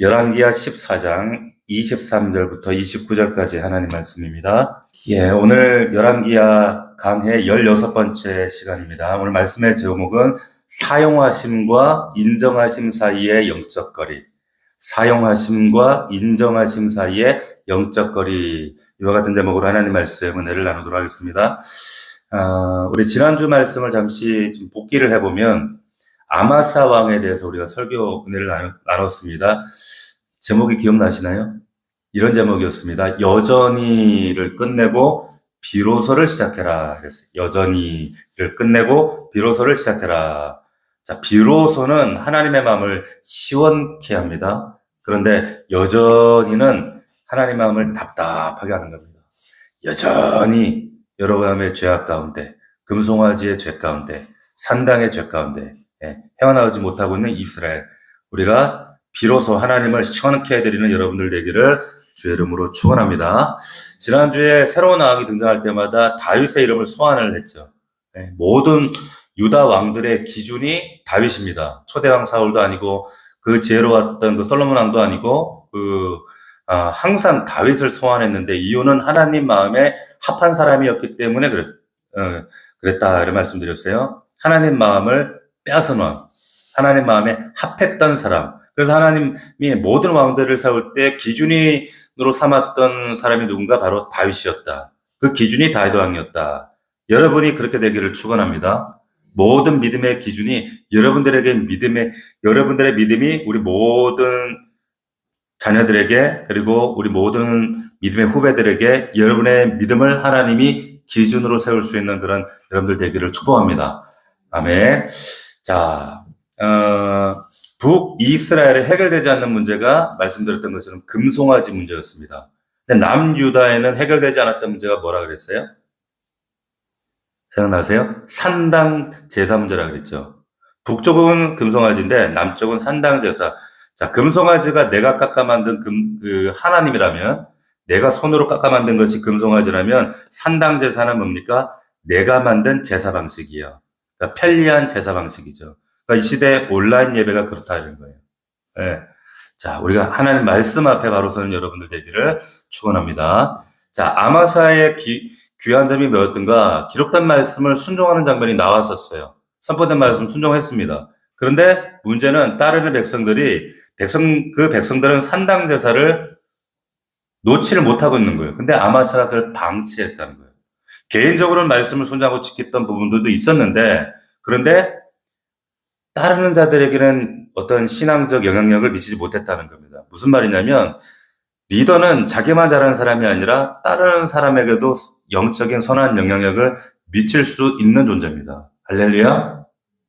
열왕기하 14장 23절부터 29절까지 하나님 말씀입니다. 오늘 열왕기하 강해 16번째 시간입니다. 오늘 말씀의 제목은 사용하심과 인정하심 사이의 영적 거리. 사용하심과 인정하심 사이의 영적 거리. 이와 같은 제목으로 하나님 말씀 은혜를 나누도록 하겠습니다. 우리 지난주 말씀을 잠시 좀 복기를 해보면 아마사 왕에 대해서 우리가 설교 은혜를 나눴습니다. 제목이 기억나시나요? 이런 제목이었습니다. 여전히를 끝내고 비로소를 시작해라. 그랬어요. 여전히를 끝내고 비로소를 시작해라. 자, 비로소는 하나님의 마음을 시원케 합니다. 그런데 여전히는 하나님의 마음을 답답하게 하는 겁니다. 여전히 여러분의 죄악 가운데, 금송아지의 죄 가운데, 산당의 죄 가운데 헤어나오지 못하고 있는 이스라엘, 우리가 비로소 하나님을 시원케 해드리는 여러분들 되기를 주의 이름으로 축원합니다. 지난주에 새로운 왕이 등장할 때마다 다윗의 이름을 소환을 했죠. 모든 유다 왕들의 기준이 다윗입니다. 초대왕 사울도 아니고 그 지혜로웠던 그 솔로몬 왕도 아니고 항상 다윗을 소환했는데 이유는 하나님 마음에 합한 사람이었기 때문에 그랬다 이런 말씀드렸어요. 하나님 마음을 빼앗은 왕, 하나님 마음에 합했던 사람. 그래서 하나님이 모든 왕들을 세울 때 기준으로 삼았던 사람이 누군가 바로 다윗이었다. 그 기준이 다윗 왕이었다. 여러분이 그렇게 되기를 축원합니다. 모든 믿음의 기준이 여러분들의 믿음이 우리 모든 자녀들에게, 그리고 우리 모든 믿음의 후배들에게 여러분의 믿음을 하나님이 기준으로 세울 수 있는 그런 여러분들 되기를 축복합니다. 아멘. 자, 북이스라엘에 해결되지 않는 문제가 말씀드렸던 것처럼 금송아지 문제였습니다. 근데 남유다에는 해결되지 않았던 문제가 뭐라 그랬어요? 생각나세요? 산당 제사 문제라 그랬죠. 북쪽은 금송아지인데 남쪽은 산당 제사. 자, 금송아지가 내가 깎아 만든 하나님이라면, 내가 손으로 깎아 만든 것이 금송아지라면 산당 제사는 뭡니까? 내가 만든 제사 방식이에요. 그러니까 편리한 제사 방식이죠. 그러니까 이 시대의 온라인 예배가 그렇다는 거예요. 네. 자, 우리가 하나님 말씀 앞에 바로 서는 여러분들 되기를 축원합니다. 자, 아마사의 귀한 점이 뭐였던가? 기록된 말씀을 순종하는 장면이 나왔었어요. 선포된 말씀 순종했습니다. 그런데 문제는 따르는 그 백성들은 산당 제사를 놓지를 못하고 있는 거예요. 근데 아마사가 그걸 방치했다는 거예요. 개인적으로는 말씀을 순종하고 지켰던 부분들도 있었는데, 그런데 따르는 자들에게는 어떤 신앙적 영향력을 미치지 못했다는 겁니다. 무슨 말이냐면, 리더는 자기만 잘하는 사람이 아니라 따르는 사람에게도 영적인 선한 영향력을 미칠 수 있는 존재입니다. 할렐루야.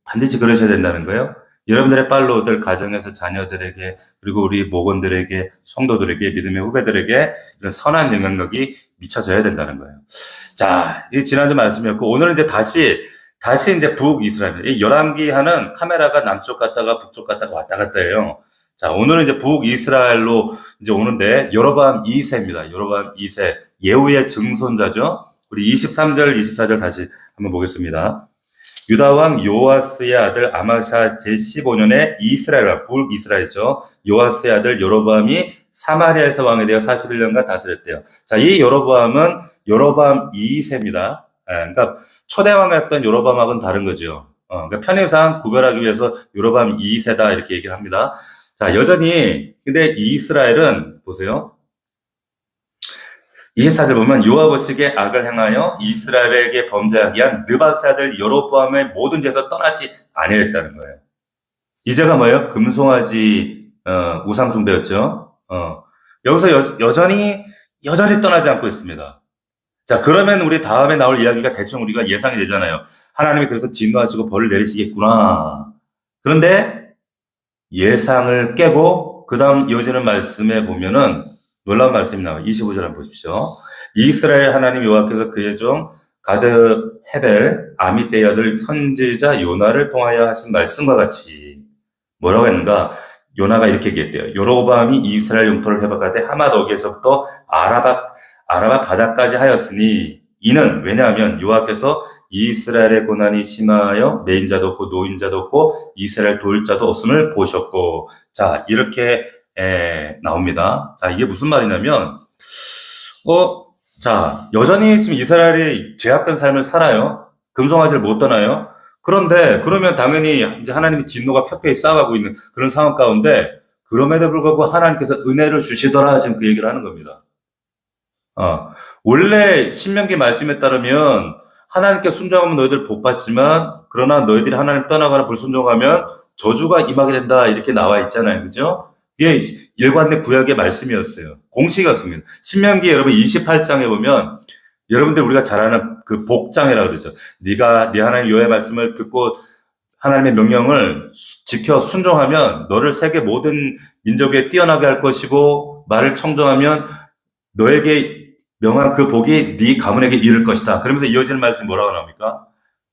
반드시 그러셔야 된다는 거예요. 여러분들의 팔로워들, 가정에서 자녀들에게, 그리고 우리 목원들에게, 성도들에게, 믿음의 후배들에게 이런 선한 영향력이 미쳐져야 된다는 거예요. 자, 이 지난주 말씀이었고, 오늘은 이제 다시 이제 북이스라엘. 이 열왕기하는 카메라가 남쪽 갔다가 북쪽 갔다가 왔다 갔다 해요. 자, 오늘은 이제 북이스라엘로 이제 오는데, 여로보암 2세입니다. 여로보암 2세. 예후의 증손자죠. 우리 23절, 24절 다시 한번 보겠습니다. 유다왕 요아스의 아들 아마샤 제15년에 북이스라엘이죠. 요아스의 아들 여로보암이 사마리아에서 왕이 되어 41년간 다스렸대요. 자, 이 여로보암은 여로보암 2세입니다. 그러니까 초대왕이었던 여로보암하고는 다른 거죠. 그러니까 편의상 구별하기 위해서 여로보암 2세다 이렇게 얘기를 합니다. 자, 여전히 근데 이스라엘은 보세요. 24절 보면 요아버식의 악을 행하여 이스라엘에게 범죄하게 한 느바스 아들 여로보암의 모든 죄에서 떠나지 아니했다는 거예요. 이제가 뭐예요? 금송아지 우상 숭배였죠. 여기서 여전히 떠나지 않고 있습니다. 자, 그러면 우리 다음에 나올 이야기가 대충 우리가 예상이 되잖아요. 하나님이 그래서 진노하시고 벌을 내리시겠구나. 그런데 예상을 깨고 그 다음 이어지는 말씀에 보면은 놀라운 말씀이 나와요. 25절 한번 보십시오. 이스라엘 하나님 여호와께서 그의 종 가드 헤벨 아미떼의 아들 선지자 요나를 통하여 하신 말씀과 같이 뭐라고 했는가? 요나가 이렇게 얘기했대요. 여로보암이 이스라엘 영토를 회복하되 하맛 어귀에서부터 아라바 바다까지 하였으니, 이는 왜냐하면 여호와께서 이스라엘의 고난이 심하여 매인 자도 없고 노인 자도 없고 이스라엘 도울 자도 없음을 보셨고. 자, 이렇게 나옵니다. 자, 이게 무슨 말이냐면, 자, 여전히 지금 이스라엘이 죄악된 삶을 살아요. 금송아지를 못 떠나요. 그런데, 그러면 당연히 이제 하나님의 진노가 켜켜이 쌓아가고 있는 그런 상황 가운데, 그럼에도 불구하고 하나님께서 은혜를 주시더라, 지금 그 얘기를 하는 겁니다. 원래 신명기 말씀에 따르면, 하나님께 순종하면 너희들 복 받지만, 그러나 너희들이 하나님 떠나거나 불순종하면 저주가 임하게 된다, 이렇게 나와 있잖아요. 그죠? 이게 일관된 구약의 말씀이었어요. 공식이었습니다. 신명기 여러분 28장에 보면 여러분들 우리가 잘 아는 그 복장이라고 그러죠. 네가 네 하나님 여호와의 말씀을 듣고 하나님의 명령을 지켜 순종하면 너를 세계 모든 민족에 뛰어나게 할 것이고 말을 청정하면 너에게 명한 그 복이 네 가문에게 이를 것이다. 그러면서 이어지는 말씀이 뭐라고 나옵니까?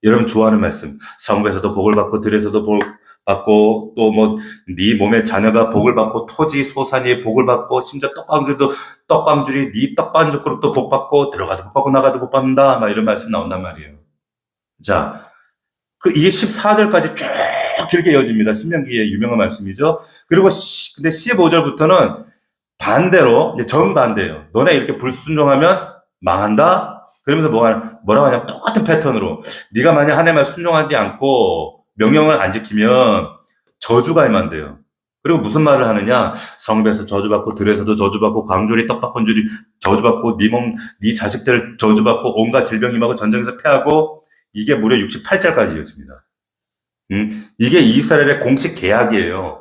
여러분 좋아하는 말씀. 성읍에서도 복을 받고 들에서도 복을 받고 또 뭐 네 몸의 자녀가 복을 받고 토지 소산이 복을 받고 심지어 떡방줄이 네 떡반죽 그릇도 복 받고 들어가도 복 받고 나가도 복 받는다. 막 이런 말씀 나온단 말이에요. 자, 이게 14절까지 쭉 길게 이어집니다. 신명기의 유명한 말씀이죠. 그리고 근데 15절부터는 반대로 이제 정반대예요. 너네 이렇게 불순종하면 망한다. 그러면서 뭐라고 하냐면 똑같은 패턴으로 네가 만약 하나님 말 순종하지 않고 명령을 안 지키면 저주가 임한대요. 그리고 무슨 말을 하느냐? 성읍에서 저주받고 들에서도 저주받고 광주리 떡밥건주리 저주받고 네 자식들 저주받고 온갖 질병 임하고 전쟁에서 패하고 이게 무려 68절까지 이어집니다. 이게 이스라엘의 공식 계약이에요.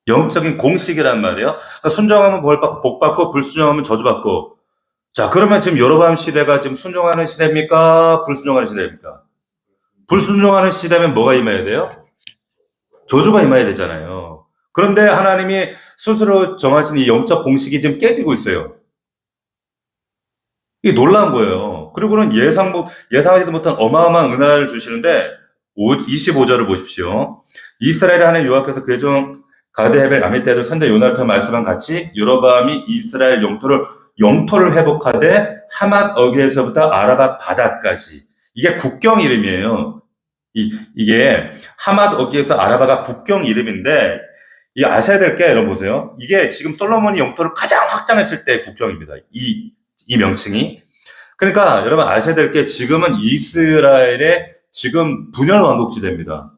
영적인 공식이란 말이에요. 그러니까 순종하면 복 받고 불순종하면 저주받고. 자, 그러면 지금 여로보암 시대가 지금 순종하는 시대입니까? 불순종하는 시대입니까? 불순종하는 시대면 뭐가 임해야 돼요? 저주가 임해야 되잖아요. 그런데 하나님이 스스로 정하신 이 영적 공식이 지금 깨지고 있어요. 이게 놀라운 거예요. 그리고는 예상하지도 못한 어마어마한 은혜를 주시는데 25절을 보십시오. 이스라엘의 하나님 여호와께서 그의 종 가드 헤벨 아미떼 아들 선자 요나를 통해 말씀한 같이 여로보암이 이스라엘 영토를 회복하되 하맛 어귀에서부터 아라바 바다까지. 이게 국경 이름이에요. 이게 하맛 어귀에서 아라바가 국경 이름인데 이 아셔야 될 게 여러분 보세요. 이게 지금 솔로몬이 영토를 가장 확장했을 때 국경입니다. 이 명칭이. 그러니까 여러분 아셔야 될 게 지금은 이스라엘의 지금 분열 왕국지대입니다.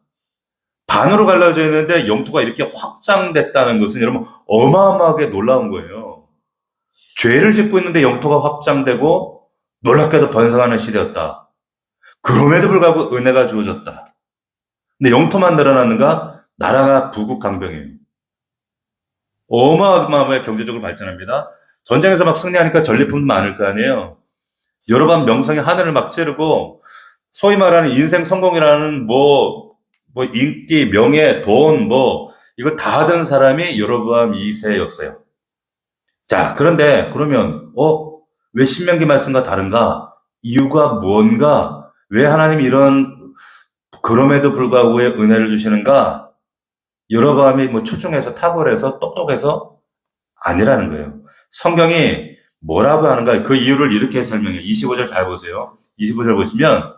반으로 갈라져 있는데 영토가 이렇게 확장됐다는 것은 여러분 어마어마하게 놀라운 거예요. 죄를 짓고 있는데 영토가 확장되고 놀랍게도 번성하는 시대였다. 그럼에도 불구하고 은혜가 주어졌다. 근데 영토만 늘어났는가? 나라가 부국강병이에요. 어마어마하게 경제적으로 발전합니다. 전쟁에서 막 승리하니까 전리품도 많을 거 아니에요. 여로보암 명성이 하늘을 막 찌르고 소위 말하는 인생 성공이라는 인기, 명예, 돈, 이걸 다 하던 사람이 여로보암 2세였어요. 자, 그런데, 그러면, 왜 신명기 말씀과 다른가? 이유가 뭔가? 왜 하나님이 그럼에도 불구하고 왜 은혜를 주시는가? 여로보암이 출중해서 탁월해서 똑똑해서 아니라는 거예요. 성경이 뭐라고 하는가? 그 이유를 이렇게 설명해요. 25절 잘 보세요. 25절 보시면,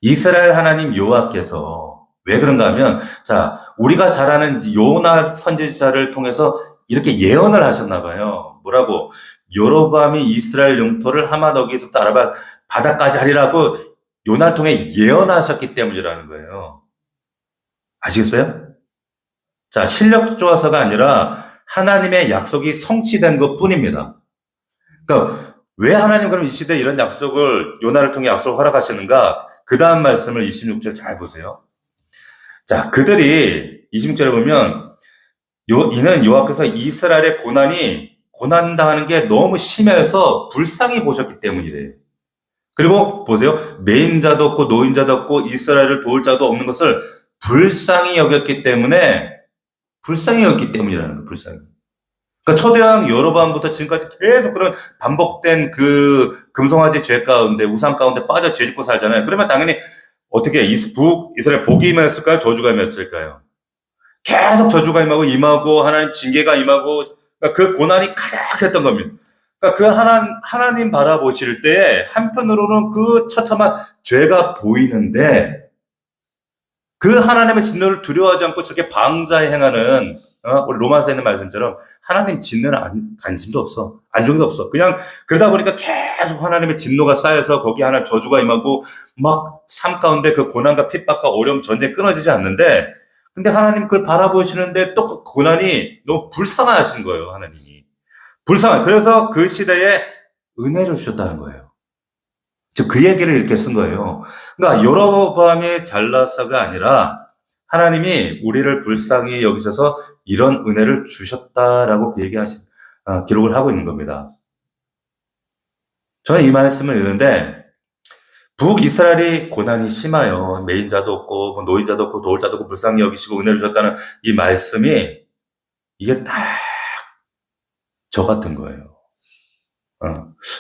이스라엘 하나님 여호와께서 왜 그런가 하면, 자, 우리가 잘 아는 요나 선지자를 통해서 이렇게 예언을 하셨나 봐요. 뭐라고? 여로보암이 이스라엘 영토를 하맛 어귀에서부터 아라바 바다까지 하리라고 요나를 통해 예언하셨기 때문이라는 거예요. 아시겠어요? 자, 실력 좋아서가 아니라 하나님의 약속이 성취된 것 뿐입니다. 그러니까 왜 하나님 그럼 이 시대에 이런 약속을 요나를 통해 약속을 허락하시는가? 그 다음 말씀을 26절 잘 보세요. 자, 그들이 26절에 보면 이는 여호와께서 이스라엘의 고난당하는 게 너무 심해서 불쌍히 보셨기 때문이래요. 그리고 보세요. 매임자도 없고 노인자도 없고 이스라엘을 도울 자도 없는 것을 불쌍히 여겼기 때문이라는 거예요. 불쌍히. 그러니까 초대왕 여로보암부터 지금까지 계속 그런 반복된 그 금송아지 죄 가운데 우상 가운데 빠져 죄짓고 살잖아요. 그러면 당연히 어떻게 이스라엘 복이 임했을까요? 저주가 임했을까요? 계속 저주가 임하고 하나님 징계가 임하고 그러니까 그 고난이 가득했던 겁니다. 그러니까 그 하나님 바라보실 때 한편으로는 그 처참한 죄가 보이는데 그 하나님의 진노를 두려워하지 않고 저렇게 방자에 행하는 우리 로마서에 있는 말씀처럼 하나님 진노는 관심도 없어. 안중도 없어. 그냥 그러다 보니까 계속 하나님의 진노가 쌓여서 거기 하나 저주가 임하고 막 삶 가운데 그 고난과 핍박과 어려움, 전쟁 끊어지지 않는데 근데 하나님 그걸 바라보시는데 또 그 고난이 너무 불쌍하신 거예요, 하나님이. 그래서 그 시대에 은혜를 주셨다는 거예요. 즉, 그 얘기를 이렇게 쓴 거예요. 그러니까 여로보암이 잘나서가 아니라 하나님이 우리를 불쌍히 여기셔서 이런 은혜를 주셨다라고 그 기록을 하고 있는 겁니다. 저는 이 말씀을 읽는데 북이스라엘이 고난이 심하여 매인자도 없고 노인자도 없고 도울자도 없고 불쌍히 여기시고 은혜를 주셨다는 이 말씀이 이게 딱 저 같은 거예요.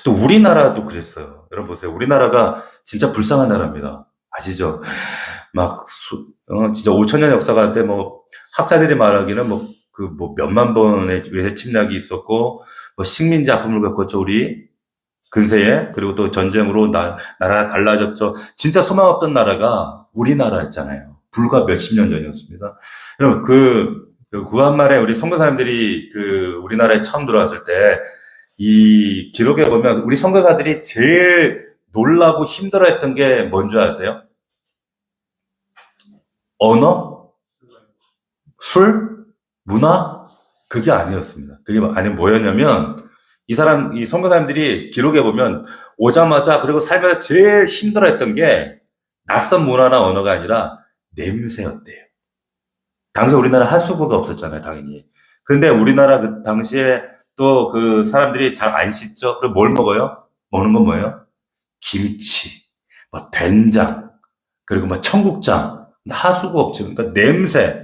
또 우리나라도 그랬어요. 여러분 보세요. 우리나라가 진짜 불쌍한 나라입니다. 아시죠? 막 진짜 5,000년 역사가 할 때 학자들이 말하기는 몇만 번의 외세 침략이 있었고 식민지 아픔을 겪었죠, 우리 근세에. 그리고 또 전쟁으로 나라가 갈라졌죠. 진짜 소망 없던 나라가 우리나라였잖아요. 불과 몇십 년 전이었습니다. 여러분 그 구한말에 우리 선교사님들이 우리나라에 처음 들어왔을 때 이 기록에 보면 우리 선교사들이 제일 놀라고 힘들어했던 게 뭔지 아세요? 언어? 술? 문화? 그게 아니었습니다. 그게 뭐였냐면 이 선교사님들이 기록에 보면 오자마자 그리고 살면서 제일 힘들어했던 게 낯선 문화나 언어가 아니라 냄새였대요. 당시 우리나라 하수구가 없었잖아요, 당연히. 근데 우리나라 그 당시에 또 그 사람들이 잘 안 씻죠. 그리고 뭘 먹어요? 먹는 건 뭐예요? 김치, 된장, 그리고 청국장. 하수구 없죠. 그러니까 냄새.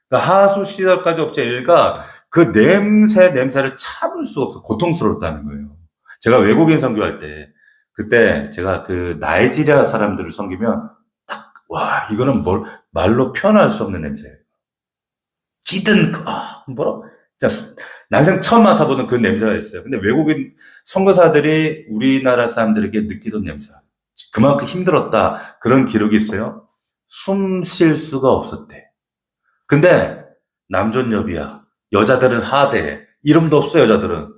그러니까 하수 시설까지 없죠. 그러니까 그 냄새를 참을 수가 없어. 고통스럽다는 거예요. 제가 외국인 선교할 때, 그때 제가 그 나이지리아 사람들을 섬기면 와, 이거는 말로 표현할 수 없는 냄새예요. 찌든, 난생 처음 맡아보는 그 냄새가 있어요. 근데 외국인 선교사들이 우리나라 사람들에게 느끼던 냄새. 그만큼 힘들었다. 그런 기록이 있어요. 숨 쉴 수가 없었대. 근데 남존여비야. 여자들은 하대해. 이름도 없어, 여자들은.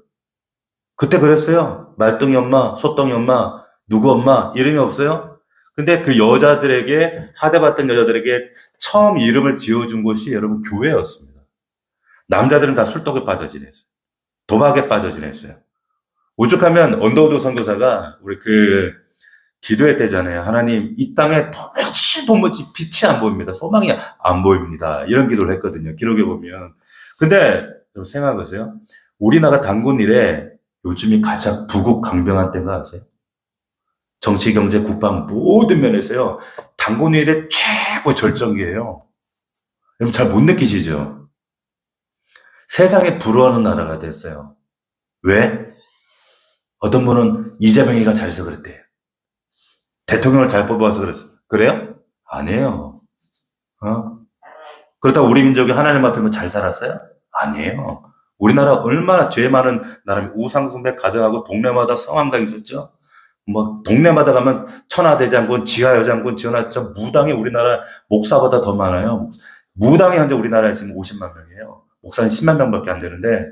그때 그랬어요. 말똥이 엄마, 소똥이 엄마, 누구 엄마, 이름이 없어요? 근데 그 여자들에게, 하대받던 여자들에게 처음 이름을 지어준 곳이 여러분 교회였습니다. 남자들은 다 술독에 빠져 지냈어요. 도박에 빠져 지냈어요. 오죽하면 언더우드 선교사가 우리 기도회 때잖아요. 하나님, 이 땅에 도무지 빛이 안 보입니다. 소망이 안 보입니다. 이런 기도를 했거든요. 기록에 보면. 근데 생각하세요. 우리나라 단군 일에 요즘이 가장 부국강병한 때가 아세요? 정치, 경제, 국방 모든 면에서요. 단군 일의 최고 절정기예요. 여러분 잘 못 느끼시죠? 세상에 부러워하는 나라가 됐어요. 왜? 어떤 분은 이재명이가 잘해서 그랬대요. 대통령을 잘 뽑아서 그랬어요. 그래요? 아니에요. 그렇다고 우리 민족이 하나님 앞에 잘 살았어요? 아니에요. 우리나라 얼마나 죄 많은 나라면 우상숭배 가득하고 동네마다 성황당 있었죠? 동네마다 가면 천하대장군, 지하여장군 지어놨죠. 무당이 우리나라 목사보다 더 많아요. 무당이 현재 우리나라에 지금 50만 명이에요. 목사는 10만 명밖에 안 되는데,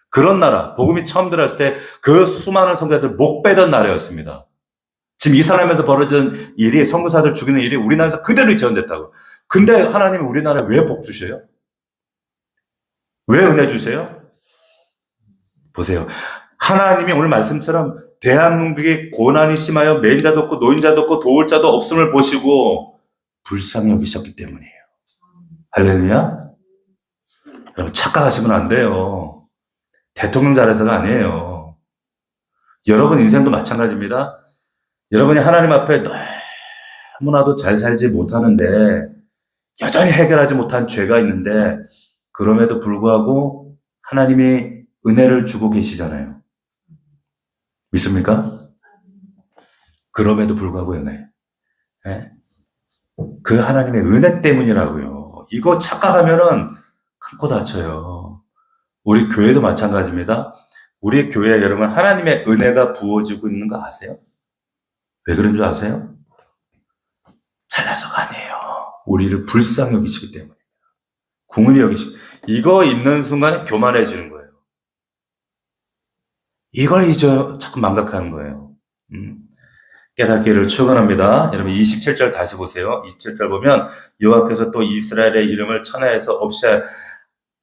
그런 나라, 복음이 처음 들어왔을 때 그 수많은 선교사들 목 빼던 나라였습니다. 지금 이 사람에서 벌어진 일이, 선교사들 죽이는 일이 우리나라에서 그대로 지연됐다고. 근데 하나님이 우리나라에 왜 복 주셔요? 왜 은혜 주세요? 보세요. 하나님이 오늘 말씀처럼 대한민국이 고난이 심하여 매인자도 없고 노인자도 없고 도울자도 없음을 보시고 불쌍히 여기셨기 때문이에요. 할렐루야? 여러분 착각하시면 안 돼요. 대통령 잘해서가 아니에요. 여러분 인생도 마찬가지입니다. 여러분이 하나님 앞에 너무나도 잘 살지 못하는데 여전히 해결하지 못한 죄가 있는데 그럼에도 불구하고 하나님이 은혜를 주고 계시잖아요. 믿습니까? 그럼에도 불구하고 은혜. 그 하나님의 은혜 때문이라고요. 이거 착각하면은 큰 코 다쳐요. 우리 교회도 마찬가지입니다. 우리 교회에 여러분 하나님의 은혜가 부어지고 있는 거 아세요? 왜 그런 줄 아세요? 잘나서가 아니에요. 우리를 불쌍히 여기시기 때문에. 궁은히 여기시. 이거 있는 순간에 교만해지는 거예요. 이걸 잊어 자꾸 망각하는 거예요. 깨닫기를 축원합니다. 여러분 27절 다시 보세요. 27절 보면 여호와께서 또 이스라엘의 이름을 천하에서 없이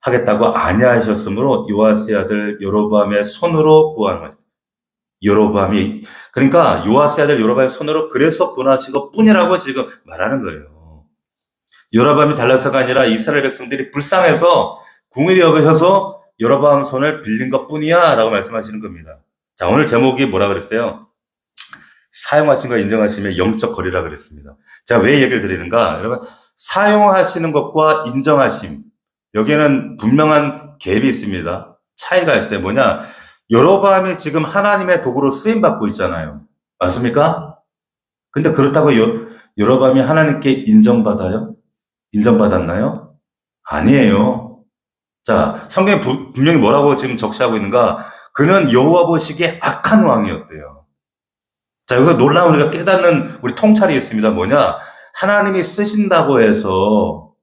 하겠다고 아니하셨으므로 요아스의 아들 여로보암의 손으로 구하는 거예요. 여로보암이 그러니까 요아스의 아들 여로보암의 손으로 그래서 구하신 것뿐이라고 지금 말하는 거예요. 여로보암이 잘나서가 아니라 이스라엘 백성들이 불쌍해서 궁일이 여기셔서 여로보암 손을 빌린 것뿐이야 라고 말씀하시는 겁니다. 자, 오늘 제목이 뭐라 그랬어요? 사용하신 거 인정하시면 영적 거리라 그랬습니다. 제가 왜 얘기를 드리는가? 여러분, 사용하시는 것과 인정하심, 여기에는 분명한 갭이 있습니다. 차이가 있어요. 뭐냐? 여로보암이 지금 하나님의 도구로 쓰임받고 있잖아요. 맞습니까? 근데 그렇다고 여로보암이 하나님께 인정받아요? 인정받았나요? 아니에요. 자, 성경에 분명히 뭐라고 지금 적시하고 있는가? 그는 여호와 보시기에 악한 왕이었대요. 자, 여기서 놀라운 우리가 깨닫는 우리 통찰이 있습니다. 뭐냐? 하나님이 쓰신다고 해서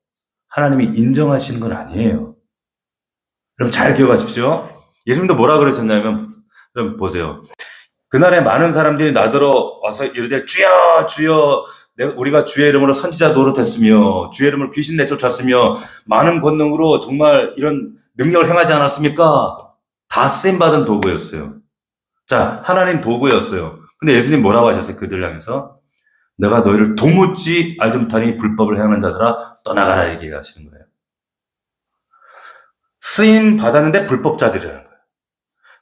하나님이 인정하시는 건 아니에요. 그럼 잘 기억하십시오. 예수님도 뭐라 그러셨냐면, 여러분 보세요. 그날에 많은 사람들이 나더러 와서 이르되 주여 주여 우리가 주의 이름으로 선지자 노릇했으며 주의 이름으로 귀신 내쫓았으며 많은 권능으로 정말 이런 능력을 행하지 않았습니까? 다 쓰임받은 도구였어요. 자, 하나님 도구였어요. 근데 예수님 뭐라고 하셨어요? 그들 향해서 내가 너희를 도무지 알지 못하니 불법을 행하는 자들아 떠나가라 이렇게 하시는 거예요. 쓰임 받았는데 불법자들이라는 거예요.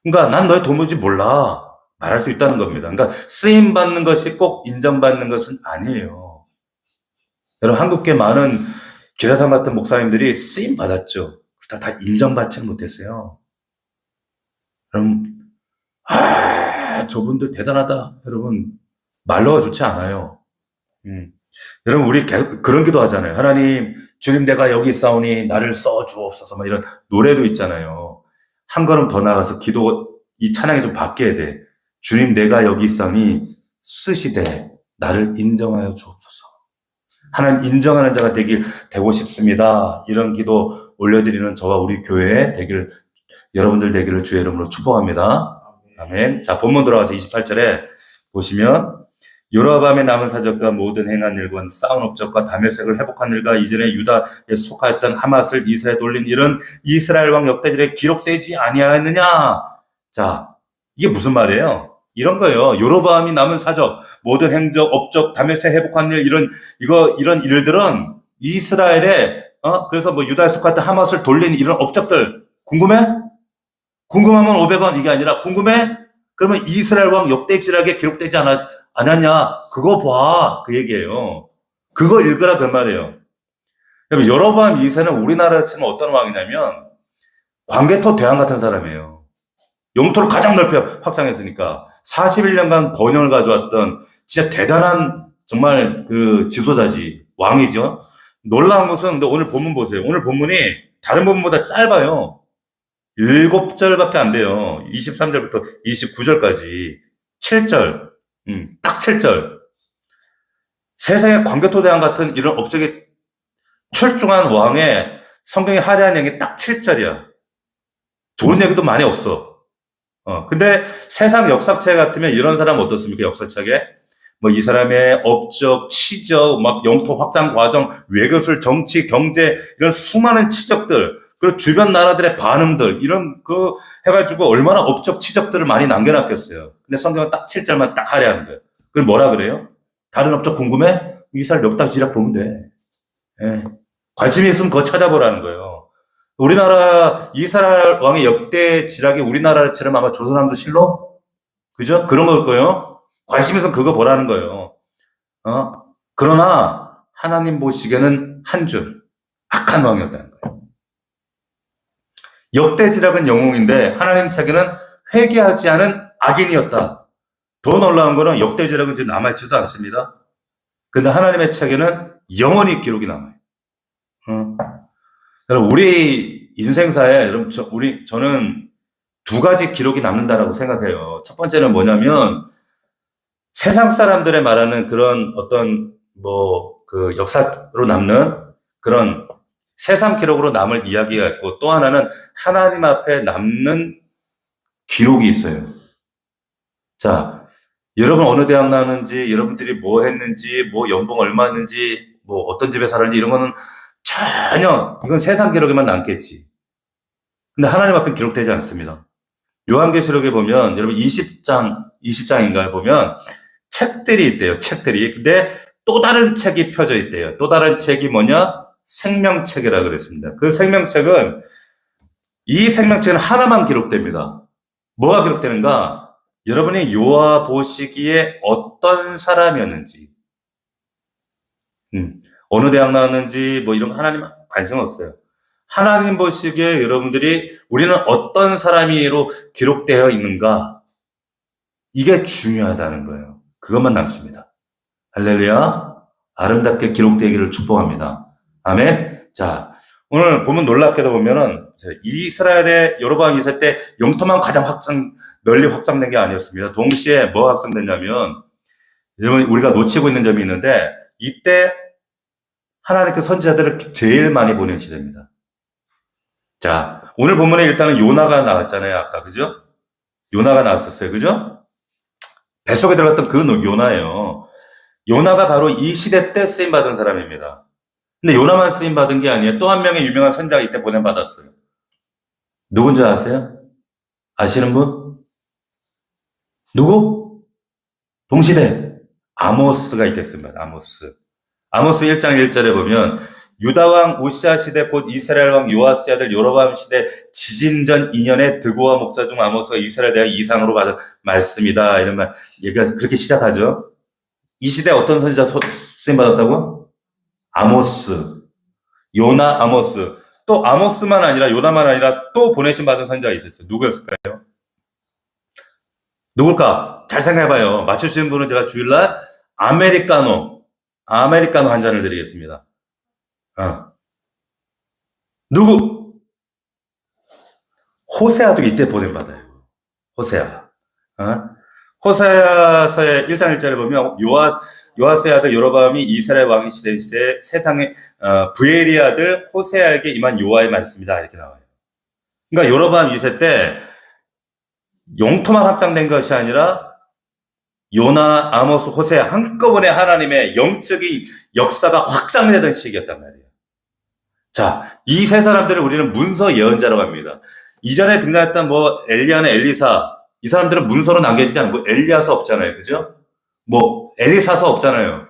그러니까 난 너희 도무지 몰라 말할 수 있다는 겁니다. 그러니까 쓰임 받는 것이 꼭 인정받는 것은 아니에요. 여러분 한국계 많은 기라상 같은 목사님들이 쓰임 받았죠. 그렇다 다 인정받지는 못했어요. 그럼 저분들 대단하다. 여러분 말로가 좋지 않아요. 여러분 우리 그런 기도 하잖아요. 하나님 주님 내가 여기 있사오니 나를 써주옵소서 막 이런 노래도 있잖아요. 한 걸음 더 나가서 기도 이 찬양이 좀 바뀌어야 돼. 주님 내가 여기 있사오니 쓰시되 나를 인정하여 주옵소서. 하나님 인정하는 자가 되고 싶습니다. 이런 기도 올려드리는 저와 우리 교회에 여러분들 되기를 주의 이름으로 축복합니다. 아멘. 자, 본문 들어가서 28절에 보시면 여로보암의 남은 사적과 모든 행한 일과 쌓은 업적과 다메섹을 회복한 일과 이전에 유다에 속하였던 하맛을 이스라엘에 돌린 일은 이스라엘 왕 역대절에 기록되지 아니하였느냐. 자, 이게 무슨 말이에요? 이런 거예요. 여로보암이 남은 사적, 모든 행적, 업적, 다메섹 회복한 일 이런 일들은 이스라엘에 그래서 뭐 유다에 속하였던 하맛을 돌린 이런 업적들 궁금해? 궁금하면 500원 이게 아니라 궁금해? 그러면 이스라엘 왕 역대지락에 기록되지 않았냐? 그거 봐. 그 얘기예요. 그거 읽으라 그 말이에요. 여로보암 2세는 우리나라로 치면 어떤 왕이냐면 광개토 대왕 같은 사람이에요. 영토를 가장 넓혀 확장했으니까 41년간 번영을 가져왔던 진짜 대단한 정말 그 지도자지 왕이죠. 놀라운 것은 근데 오늘 본문 보세요. 오늘 본문이 다른 본문보다 짧아요. 7절밖에 안 돼요. 23절부터 29절까지 7절, 딱 7절. 세상에 광개토대왕 같은 이런 업적이 출중한 왕의 성경에 할애한 얘기 딱 7절이야. 좋은 얘기도 많이 없어. 근데 세상 역사책 같으면 이런 사람 어떻습니까? 역사책에 뭐 이 사람의 업적, 치적, 막 영토 확장 과정, 외교술, 정치, 경제 이런 수많은 치적들. 그리고 주변 나라들의 반응들, 이런 해가지고 얼마나 업적 치적들을 많이 남겨놨겠어요. 근데 성경은 딱 7절만 딱 할애하는 거예요. 그럼 뭐라 그래요? 다른 업적 궁금해? 이스라엘 역사지략 보면 돼. 예. 관심이 있으면 그거 찾아보라는 거예요. 우리나라, 이스라엘 왕의 역대 지략이 우리나라처럼 아마 조선왕조 실록? 그죠? 그런 걸 거예요. 관심 있으면 그거 보라는 거예요. 그러나, 하나님 보시기에는 한 줄, 악한 왕이었다는 거예요. 역대지략은 영웅인데 하나님 책에는 회개하지 않은 악인이었다. 더 놀라운 거는 역대지략은 이제 남아있지도 않습니다. 근데 하나님의 책에는 영원히 기록이 남아요. 여러분 우리 인생사에 저는 두 가지 기록이 남는다라고 생각해요. 첫 번째는 뭐냐면 세상 사람들의 말하는 그런 어떤 역사로 남는 그런 세상 기록으로 남을 이야기가 있고 또 하나는 하나님 앞에 남는 기록이 있어요. 자, 여러분 어느 대학 나왔는지, 여러분들이 뭐 했는지, 뭐 연봉 얼마였는지, 뭐 어떤 집에 살았는지 이런 거는 전혀 이건 세상 기록에만 남겠지. 근데 하나님 앞에 기록되지 않습니다. 요한계시록에 보면 여러분 20장인가에 보면 책들이 있대요. 책들이. 근데 또 다른 책이 펴져 있대요. 또 다른 책이 뭐냐? 생명책이라 그랬습니다. 그 생명책은 이 생명책은 하나만 기록됩니다. 뭐가 기록되는가? 여러분이 요아 보시기에 어떤 사람이었는지, 어느 대학 나왔는지 뭐 이런 거 하나님 관심 없어요. 하나님 보시기에 여러분들이 우리는 어떤 사람이로 기록되어 있는가? 이게 중요하다는 거예요. 그것만 남습니다. 할렐루야. 아름답게 기록되기를 축복합니다. 아멘. 자, 오늘 보면 놀랍게도 보면은 이스라엘의 여로보암 2세 때 영토만 가장 널리 확장된 게 아니었습니다. 동시에 뭐 확장됐냐면 여러분 우리가 놓치고 있는 점이 있는데 이때 하나님께 선지자들을 제일 많이 보낸 시대입니다. 자, 오늘 본문에 일단은 요나가 나왔잖아요. 아까 그죠? 요나가 나왔었어요. 그죠? 뱃속에 들어갔던 그 요나예요. 요나가 바로 이 시대 때 쓰임받은 사람입니다. 근데 요나만 쓰임받은 게 아니에요. 또 한 명의 유명한 선지자가 이때 보냄받았어요. 누군지 아세요? 아시는 분? 누구? 동시대. 아모스가 있겠습니다. 아모스 1장 1절에 보면 유다왕 우시아 시대 곧 이스라엘 왕 요아스의 아들 여로보암 시대 지진전 2년에 드고와 목자 중 아모스가 이스라엘에 대한 이상으로 받은 말씀이다. 이런 말 얘기가 그렇게 시작하죠. 이 시대에 어떤 선지자 쓰임받았다고? 아모스, 요나, 아모스. 또 아모스만 아니라 요나만 아니라 또 보내심 받은 선지자가 있었어요. 누구였을까요? 누굴까? 잘 생각해봐요. 맞추시는 분은 제가 주일날 아메리카노 한 잔을 드리겠습니다. 누구? 호세아도 이때 보냄받아요. 호세아. 호세아서의 1장 1절에 보면 요아스의 아들 여로보암이 이스라엘 왕이 시대 세상에 부엘의 아들 호세아에게 임한 여호와의 말씀이다. 이렇게 나와요. 그러니까 여로보암 2세 때 영토만 확장된 것이 아니라 요나, 아모스, 호세아 한꺼번에 하나님의 영적인 역사가 확장되던 시기였단 말이에요. 자, 이 세 사람들을 우리는 문서 예언자라고 합니다. 이전에 등장했던 뭐 엘리야나 엘리사 이 사람들은 문서로 남겨지지 않고 뭐 엘리야서 없잖아요. 그죠? 뭐 엘리사서 없잖아요.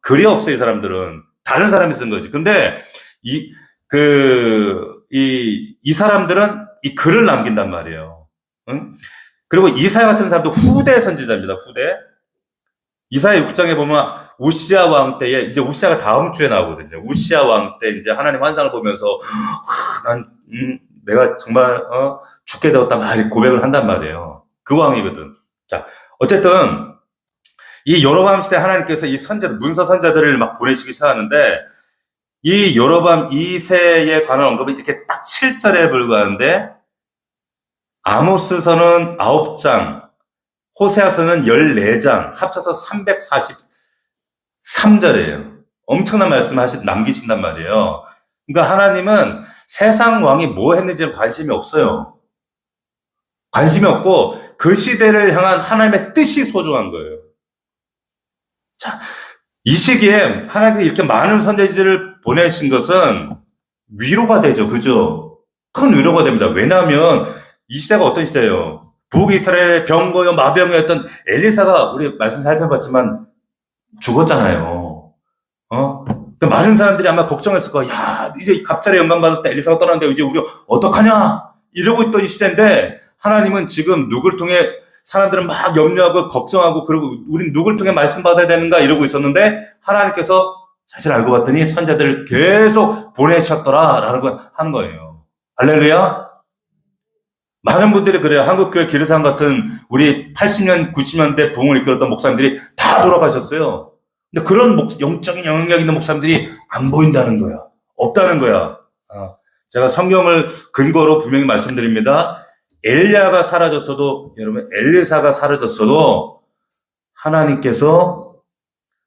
글이 없어요. 이 사람들은 다른 사람이 쓴 거지. 근데 이 사람들은 이 글을 남긴단 말이에요. 응? 그리고 이사야 같은 사람도 후대 선지자입니다. 후대. 이사야 6장에 보면 우시아 왕 때에 이제 우시아가 다음 주에 나오거든요. 우시아 왕 때 이제 하나님 환상을 보면서 내가 정말 죽게 되었다 막 고백을 한단 말이에요. 그 왕이거든. 자, 어쨌든 이 여로보암 시대 하나님께서 이 문서 선자들을 막 보내시기 시작하는데 이 여로보암 2세에 관한 언급이 이렇게 딱 7절에 불과한데 아모스서는 9장, 호세아서는 14장, 합쳐서 343절이에요. 엄청난 말씀을 남기신단 말이에요. 그러니까 하나님은 세상 왕이 뭐 했는지는 관심이 없어요. 관심이 없고 그 시대를 향한 하나님의 뜻이 소중한 거예요. 자, 이 시기에 하나님께서 이렇게 많은 선지자를 보내신 것은 위로가 되죠. 그죠? 큰 위로가 됩니다. 왜냐하면 이 시대가 어떤 시대예요? 북이스라엘의 병거요 마병이었던 엘리사가 우리 말씀 살펴봤지만 죽었잖아요. 그러니까 많은 사람들이 아마 걱정했을 거야. 야, 이제 갑자기 영감 받았다. 엘리사가 떠났는데 이제 우리 어떡하냐? 이러고 있던 이 시대인데 하나님은 지금 누굴 통해 사람들은 막 염려하고 걱정하고 그리고 우린 누굴 통해 말씀 받아야 되는가 이러고 있었는데 하나님께서 사실 알고 봤더니 선자들을 계속 보내셨더라라는 걸 하는 거예요. 할렐루야. 많은 분들이 그래요. 한국교회 기르상 같은 우리 80년, 90년대 부흥을 이끌었던 목사님들이 다 돌아가셨어요. 근데 그런 영적인 영향력 있는 목사님들이 안 보인다는 거야. 없다는 거야. 제가 성경을 근거로 분명히 말씀드립니다. 엘리야가 사라졌어도, 여러분, 엘리사가 사라졌어도 하나님께서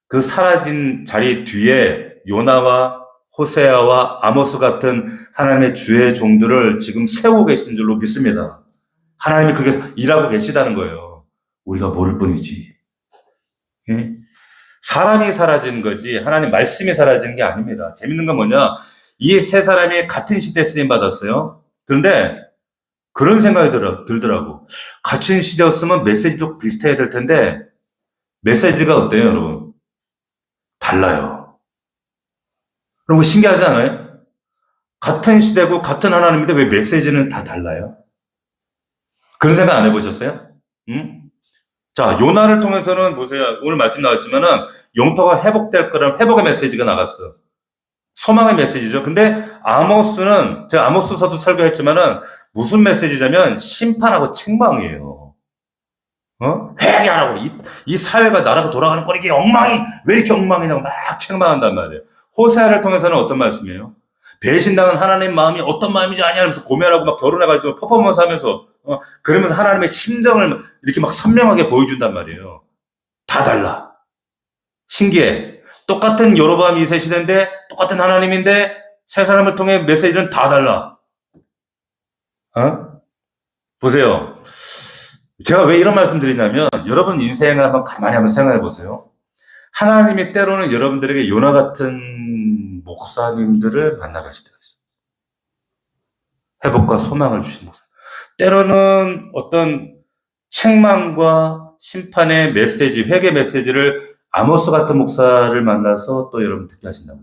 그 사라진 자리 뒤에 요나와 호세아와 아모스 같은 하나님의 주의 종들을 지금 세우고 계신 줄로 믿습니다. 하나님이 그게 일하고 계시다는 거예요. 우리가 모를 뿐이지. 예? 사람이 사라진 거지 하나님 말씀이 사라지는 게 아닙니다. 재밌는 건 뭐냐? 이 세 사람이 같은 시대에 쓰임 받았어요. 그런데 그런 생각이 들더라고. 같은 시대였으면 메시지도 비슷해야 될 텐데 메시지가 어때요, 여러분? 달라요. 그런 거 신기하지 않아요? 같은 시대고 같은 하나님인데 왜 메시지는 다 달라요? 그런 생각 안 해보셨어요? 응? 자, 요나를 통해서는 보세요. 오늘 말씀 나왔지만은 영토가 회복될 거라는 회복의 메시지가 나갔어. 소망의 메시지죠. 근데 아모스는 제가 아모스서도 설교했지만은 무슨 메시지냐면 심판하고 책망이에요. 회개하라고 이 사회가 나라가 돌아가는 꼴이 이게 엉망이 왜 이렇게 엉망이냐고 막 책망한단 말이에요. 호세아를 통해서는 어떤 말씀이에요? 배신당한 하나님 마음이 어떤 마음인지 아냐면서 고민하고 막 결혼해가지고 퍼포먼스 하면서 그러면서 하나님의 심정을 이렇게 막 선명하게 보여준단 말이에요. 다 달라. 신기해. 똑같은 여로보암 2세 시대인데 똑같은 하나님인데 세 사람을 통해 메시지는 다 달라. 보세요. 제가 왜 이런 말씀 드리냐면 여러분 인생을 가만히 생각해 보세요. 하나님이 때로는 여러분들에게 요나 같은 목사님들을 만나가실 때가 있어요. 회복과 소망을 주신 목사. 때로는 어떤 책망과 심판의 메시지, 회개 메시지를 아모스 같은 목사를 만나서 또 여러분 듣게 하신다고.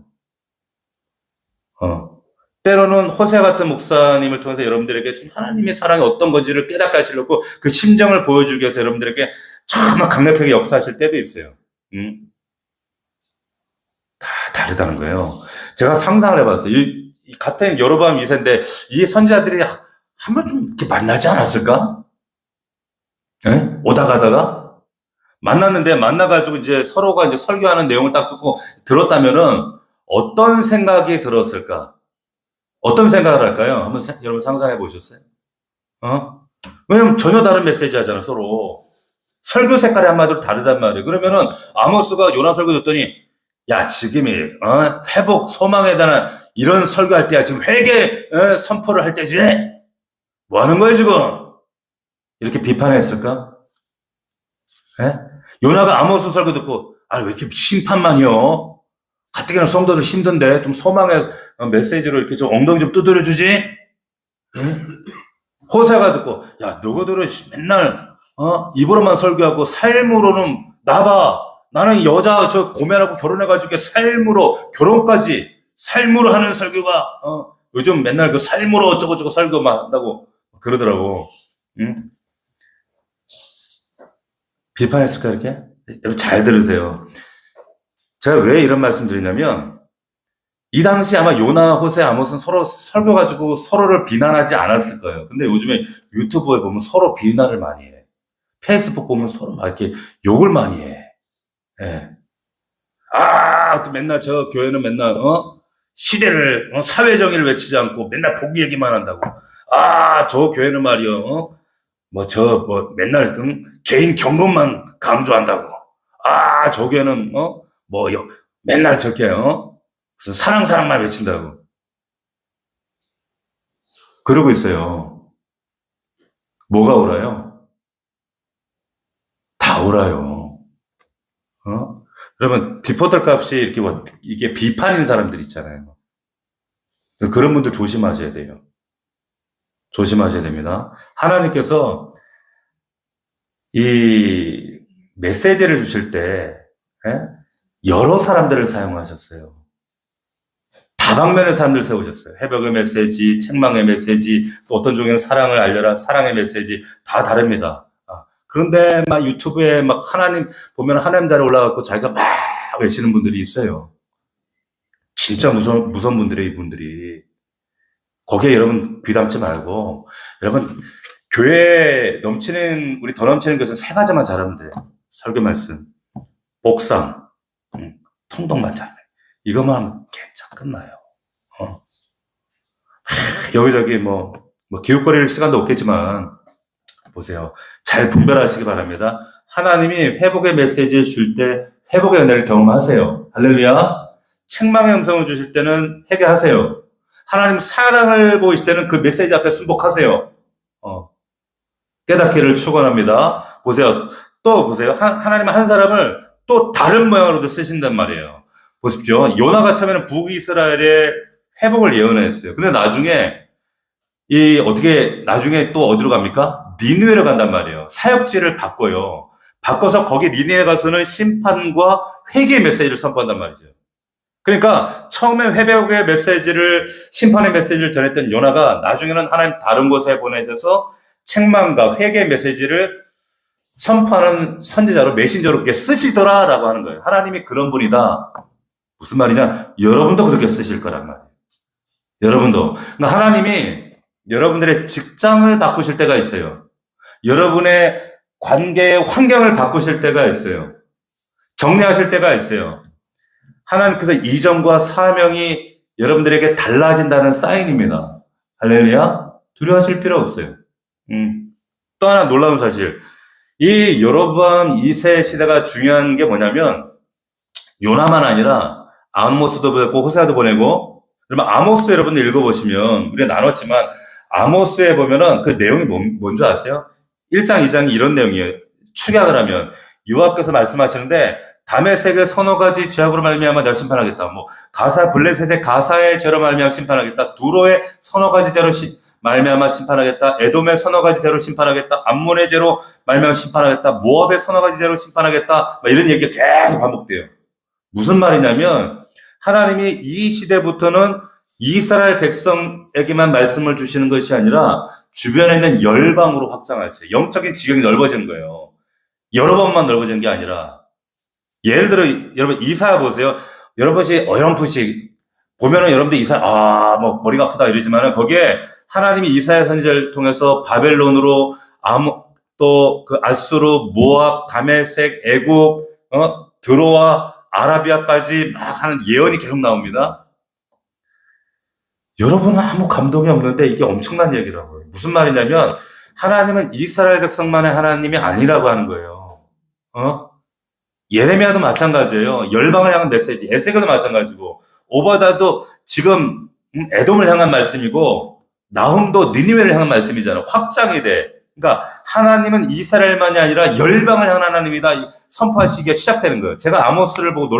때로는 호세 같은 목사님을 통해서 여러분들에게 좀 하나님의 사랑이 어떤 건지를 깨닫게 하시려고 그 심정을 보여주기 위해서 여러분들에게 정말 강력하게 역사하실 때도 있어요. 다 다르다는 거예요. 제가 상상을 해봤어요. 이 같은 여로보암 2세인데 이 선지자들이 한번 좀 이렇게 만나지 않았을까? 예? 오다 가다가 만났는데 만나가지고 이제 서로가 이제 설교하는 내용을 딱 듣고 들었다면은 어떤 생각이 들었을까? 어떤 생각을 할까요? 한번 여러분 상상해 보셨어요? 왜냐면 전혀 다른 메시지 하잖아, 서로. 설교 색깔이 한마디로 다르단 말이에요. 그러면은 아모스가 요나 설교 듣더니 야, 지금이 회복, 소망에 대한 이런 설교할 때야. 지금 회개 선포를 할 때지? 뭐 하는 거야, 지금? 이렇게 비판했을까? 예? 요나가 아모스 설교 듣고 왜 이렇게 심판만이요? 가뜩이나 성도들 힘든데 좀 소망의 메시지로 이렇게 좀 엉덩이 좀 두드려주지? 응? 호세가 듣고 야 너희들은 맨날 입으로만 설교하고 삶으로는 나봐 나는 여자 저 고민하고 결혼해가지고 삶으로 결혼까지 삶으로 하는 설교가 요즘 맨날 그 삶으로 어쩌고저쩌고 설교만 한다고 그러더라고. 응? 비판했을까 이렇게? 여러분 잘 들으세요. 제가 왜 이런 말씀 드리냐면 이 당시 아마 요나, 호세, 아모스는 서로 설교 가지고 서로를 비난하지 않았을 거예요. 근데 요즘에 유튜브에 보면 서로 비난을 많이 해. 페이스북 보면 서로 막 이렇게 욕을 많이 해. 예. 또 맨날 저 교회는 맨날 시대를 사회 정의를 외치지 않고 맨날 복귀 얘기만 한다고. 저 교회는 말이요. 맨날 개인 경건만 강조한다고. 저 교회는 맨날 저렇게 무슨 사랑만 외친다고. 그러고 있어요. 뭐가 옳아요? 다 옳아요. 그러면 디포털 값이 이게 비판인 사람들 있잖아요. 그런 분들 조심하셔야 돼요. 조심하셔야 됩니다. 하나님께서 이 메시지를 주실 때 여러 사람들을 사용하셨어요. 다방면의 사람들 세우셨어요. 회복의 메시지, 책망의 메시지, 또 어떤 종류는 사랑을 알려라, 사랑의 메시지 다 다릅니다. 그런데 막 유튜브에 막 하나님 보면 하나님 자리에 올라가고 자기가 막 외치는 분들이 있어요. 진짜 무서운 분들이에요, 이분들이. 거기에 여러분 귀담지 말고 여러분 교회 넘치는 우리 더 넘치는 것은 세 가지만 잘하면 돼요. 설교 말씀, 복상, 통독만 잘해. 이것만 하면 괜찮 끝나요. 여기저기 기웃거릴 시간도 없겠지만 보세요. 잘 분별하시기 바랍니다. 하나님이 회복의 메시지를 줄 때 회복의 은혜를 경험하세요. 할렐루야. 책망의 음성을 주실 때는 회개하세요. 하나님 사랑을 보이실 때는 그 메시지 앞에 순복하세요. 깨닫기를 축원합니다. 보세요. 또 보세요. 하나님은 한 사람을 또 다른 모양으로도 쓰신단 말이에요. 보십시오. 요나가 처음에는 북이스라엘의 회복을 예언했어요. 근데 나중에 또 어디로 갑니까? 니느웨로 간단 말이에요. 사역지를 바꿔요. 바꿔서 거기 니느웨 가서는 심판과 회개의 메시지를 선포한단 말이죠. 그러니까 처음에 회복의 메시지를, 심판의 메시지를 전했던 요나가 나중에는 하나님 다른 곳에 보내셔서 책망과 회개의 메시지를 선포하는 선지자로, 메신저로 쓰시더라라고 하는 거예요. 하나님이 그런 분이다. 무슨 말이냐? 여러분도 그렇게 쓰실 거란 말이에요. 여러분도. 그러니까 하나님이 여러분들의 직장을 바꾸실 때가 있어요. 여러분의 관계의 환경을 바꾸실 때가 있어요. 정리하실 때가 있어요. 하나님께서 이전과 사명이 여러분들에게 달라진다는 사인입니다. 할렐루야. 두려워하실 필요 없어요. 또 하나 놀라운 사실. 이 여로보암 2세 시대가 중요한 게 뭐냐면, 요나만 아니라 아모스도 보내고 호세아도 보내고, 그러면 아모스 여러분들 읽어보시면, 우리가 나눴지만 아모스에 보면은 그 내용이 뭔지 아세요? 1장, 2장이 이런 내용이에요. 축약을 하면 여호와께서 말씀하시는데, 다메섹의 서너 가지 죄악으로 말미암아 내가 심판하겠다. 블레셋의 가사의 죄로 말미암아 심판하겠다. 두로의 서너 가지 죄로 말미암아 심판하겠다. 에돔의 서너 가지 죄로 심판하겠다. 암몬의 죄로 말미암아 심판하겠다. 모압의 서너 가지 죄로 심판하겠다. 이런 얘기가 계속 반복돼요. 무슨 말이냐면 하나님이 이 시대부터는 이스라엘 백성에게만 말씀을 주시는 것이 아니라 주변에 있는 열방으로 확장하세요. 영적인 지경이 넓어지는 거예요. 여러 번만 넓어지는 게 아니라, 예를 들어 여러분 이사야 보세요. 여러분이 어렴풋이 보면은 여러분들 이사야 머리가 아프다 이러지만은 거기에 하나님이 이사야 선지자를 통해서 바벨론으로 또 그 아수르, 모압, 다메섹, 애굽, 드로아, 아라비아까지 막 하는 예언이 계속 나옵니다. 여러분은 아무 감동이 없는데 이게 엄청난 얘기라고요. 무슨 말이냐면 하나님은 이스라엘 백성만의 하나님이 아니라고 하는 거예요. 예레미야도 마찬가지예요. 열방을 향한 메시지. 에스겔도 마찬가지고, 오바다도 지금 에돔을 향한 말씀이고, 나훔도 니느웨를 향한 말씀이잖아요. 확장이 돼. 그러니까 하나님은 이스라엘만이 아니라 열방을 향한 하나님이다 선포하시기가 시작되는 거예요. 제가 아모스를 보고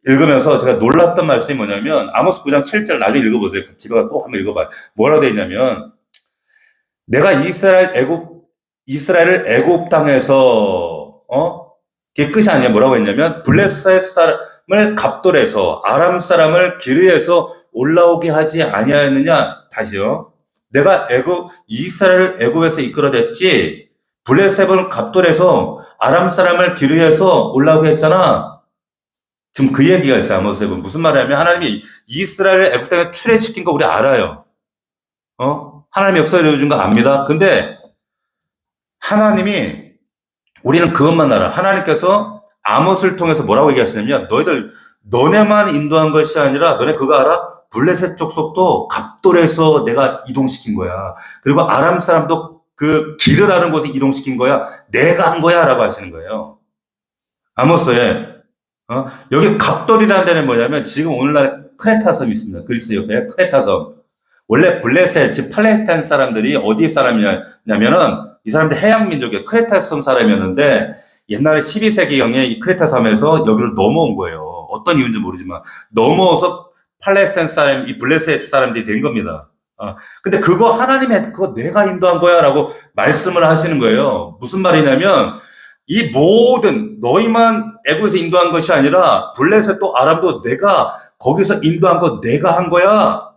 읽으면서 제가 놀랐던 말씀이 뭐냐면, 아모스 9장 7절 나중에 읽어보세요. 집에 꼭 한번 읽어봐요. 뭐라고 되어 있냐면, 내가 이스라엘을 애굽 땅에서 그게 끝이 아니야. 뭐라고 했냐면, 블레셋 사람을 갑돌에서, 아람 사람을 기르에서 올라오게 하지 아니하였느냐. 다시요. 내가 이스라엘을 애굽에서 이끌어냈지, 블레셋은 갑돌에서 아람 사람을 기르에서 올라오게 했잖아. 지금 그 얘기가 있어요. 아모스에 보면. 무슨 말이냐면 하나님이 이스라엘을 애굽 땅에 출애시킨 거 우리 알아요. 하나님의 역사를 내어준 거 압니다. 근데 하나님이, 우리는 그것만 알아. 하나님께서 아모스를 통해서 뭐라고 얘기하시냐면, 너네만 인도한 것이 아니라, 너네 그거 알아? 블레셋 족속도 갑돌에서 내가 이동시킨 거야. 그리고 아람 사람도 그 기르라는 곳에 이동시킨 거야. 내가 한 거야. 라고 하시는 거예요. 아모스에. 여기 갑돌이라는 데는 뭐냐면, 지금 오늘날에 크레타 섬이 있습니다. 그리스 옆에 크레타 섬. 원래 블레셋, 즉 팔레스타인 사람들이 어디 사람이냐면은, 이 사람들 해양민족이에요. 크레타 섬 사람이었는데, 옛날에 12세기경에 이 크레타 섬에서 여기로 넘어온 거예요. 어떤 이유인지 모르지만 넘어와서 팔레스타인 사람, 이 블레셋 사람들이 된 겁니다. 근데 그거 그거 내가 인도한 거야 라고 말씀을 하시는 거예요. 무슨 말이냐면, 이 모든, 너희만 애굽에서 인도한 것이 아니라 블레셋도 아람도 내가 거기서 인도한 거 내가 한 거야.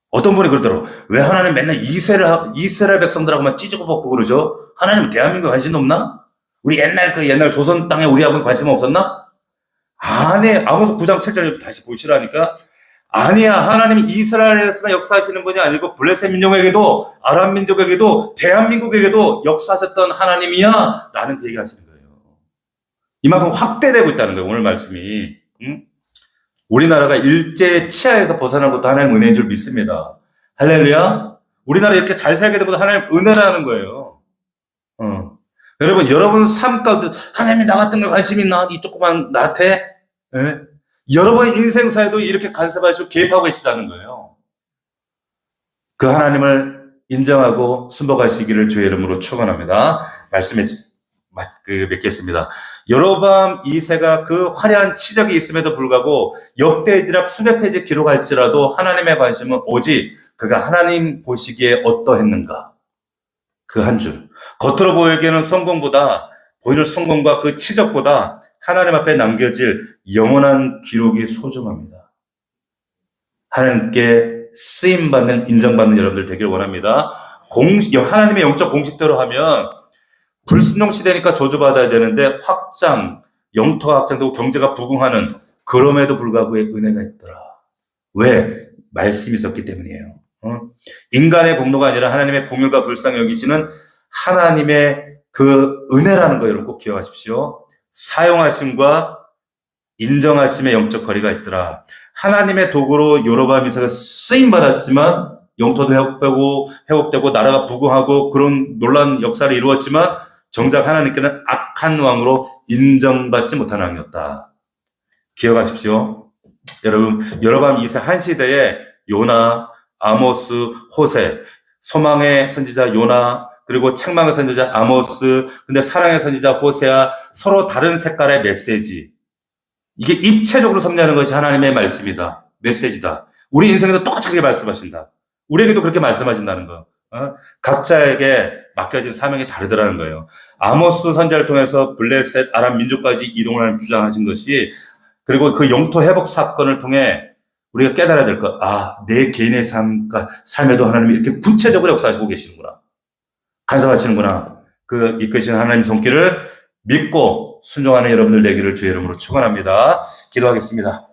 어떤 분이 그러더라고. 왜 하나님 맨날 이스라엘 백성들하고만 찌르고 벗고 그러죠? 하나님은 대한민국에 관심 없나? 우리 옛날 조선 땅에 우리하고는 관심 없었나? 아니, 아모스 9장 7절 다시 보시라니까. 아니야. 하나님이 이스라엘에서만 역사하시는 분이 아니고 블레셋 민족에게도, 아람 민족에게도, 대한민국에게도 역사하셨던 하나님이야. 라는 그 얘기 하시는 거예요. 이만큼 확대되고 있다는 거예요. 오늘 말씀이. 우리나라가 일제 치하에서 벗어난 것도 하나님 은혜인 줄 믿습니다. 할렐루야. 우리나라 이렇게 잘 살게 된 것도 하나님 은혜라는 거예요. 여러분 삶 가운데 하나님이 나 같은 거 관심 있나? 이 조그만 나한테? 예? 여러분의 인생사에도 이렇게 간섭하시고 개입하고 계시다는 거예요. 그 하나님을 인정하고 순복하시기를 주의 이름으로 축원합니다. 말씀에 맺겠습니다. 여로보암 2세가 그 화려한 치적이 있음에도 불구하고 역대지락 수백 페이지 기록할지라도 하나님의 관심은 오직 그가 하나님 보시기에 어떠했는가. 그 한 줄. 겉으로 보이기에는 보이는 성공과 그 치적보다 하나님 앞에 남겨질 영원한 기록이 소중합니다. 하나님께 쓰임받는, 인정받는 여러분들 되길 원합니다. 하나님의 영적 공식대로 하면 불순종 시대니까 저주받아야 되는데 영토가 확장되고 경제가 부흥하는, 그럼에도 불구하고 은혜가 있더라. 왜? 말씀이 있었기 때문이에요. 인간의 공로가 아니라 하나님의 긍휼과 불쌍히 여기시는 하나님의 그 은혜라는 거 여러분 꼭 기억하십시오. 사용하심과 인정하심의 영적 거리가 있더라. 하나님의 도구로 여로보암 2세가 쓰임받았지만 영토도 회복되고 나라가 부흥하고 그런 놀라운 역사를 이루었지만 정작 하나님께는 악한 왕으로 인정받지 못한 왕이었다. 기억하십시오. 여러분, 여로보암 2세 한 시대에 요나, 아모스, 호세, 소망의 선지자 요나, 그리고 책망의 선지자 아모스, 근데 사랑의 선지자 호세아, 서로 다른 색깔의 메시지. 이게 입체적으로 섭리하는 것이 하나님의 말씀이다. 메시지다. 우리 인생에도 똑같이 말씀하신다. 우리에게도 그렇게 말씀하신다는 거. 각자에게 맡겨진 사명이 다르더라는 거예요. 아모스 선지자를 통해서 블레셋, 아람 민족까지 이동을 하는 주장하신 것이, 그리고 그 영토 회복 사건을 통해 우리가 깨달아야 될 것. 내 개인의 삶에도 하나님이 이렇게 구체적으로 역사하시고 계시는구나. 간섭하시는구나. 그 이끄시는 하나님 손길을 믿고 순종하는 여러분들 되기를 주의 이름으로 축원합니다. 기도하겠습니다.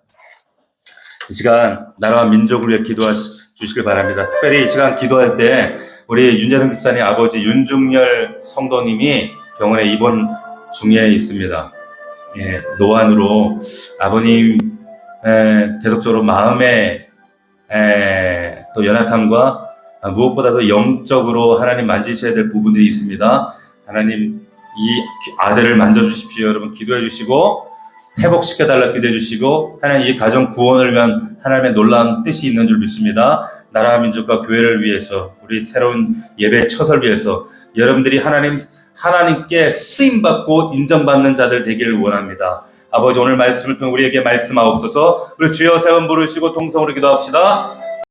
이 시간 나라와 민족을 위해 기도하시길 바랍니다. 특별히 이 시간 기도할 때 우리 윤재성 집사님 아버지 윤중열 성도님이 병원에 입원 중에 있습니다. 노안으로 아버님 계속적으로 마음의 또 연약함과 무엇보다도 영적으로 하나님 만지셔야 될 부분들이 있습니다. 하나님 이 아들을 만져주십시오. 여러분 기도해 주시고 회복시켜달라 기도해 주시고 하나님 이 가정 구원을 위한 하나님의 놀라운 뜻이 있는 줄 믿습니다. 나라와 민족과 교회를 위해서 우리 새로운 예배 처설 위해서 여러분들이 하나님께 쓰임받고 인정받는 자들 되기를 원합니다. 아버지 오늘 말씀을 통해 우리에게 말씀하옵소서. 우리 주여 세 번 부르시고 통성으로 기도합시다.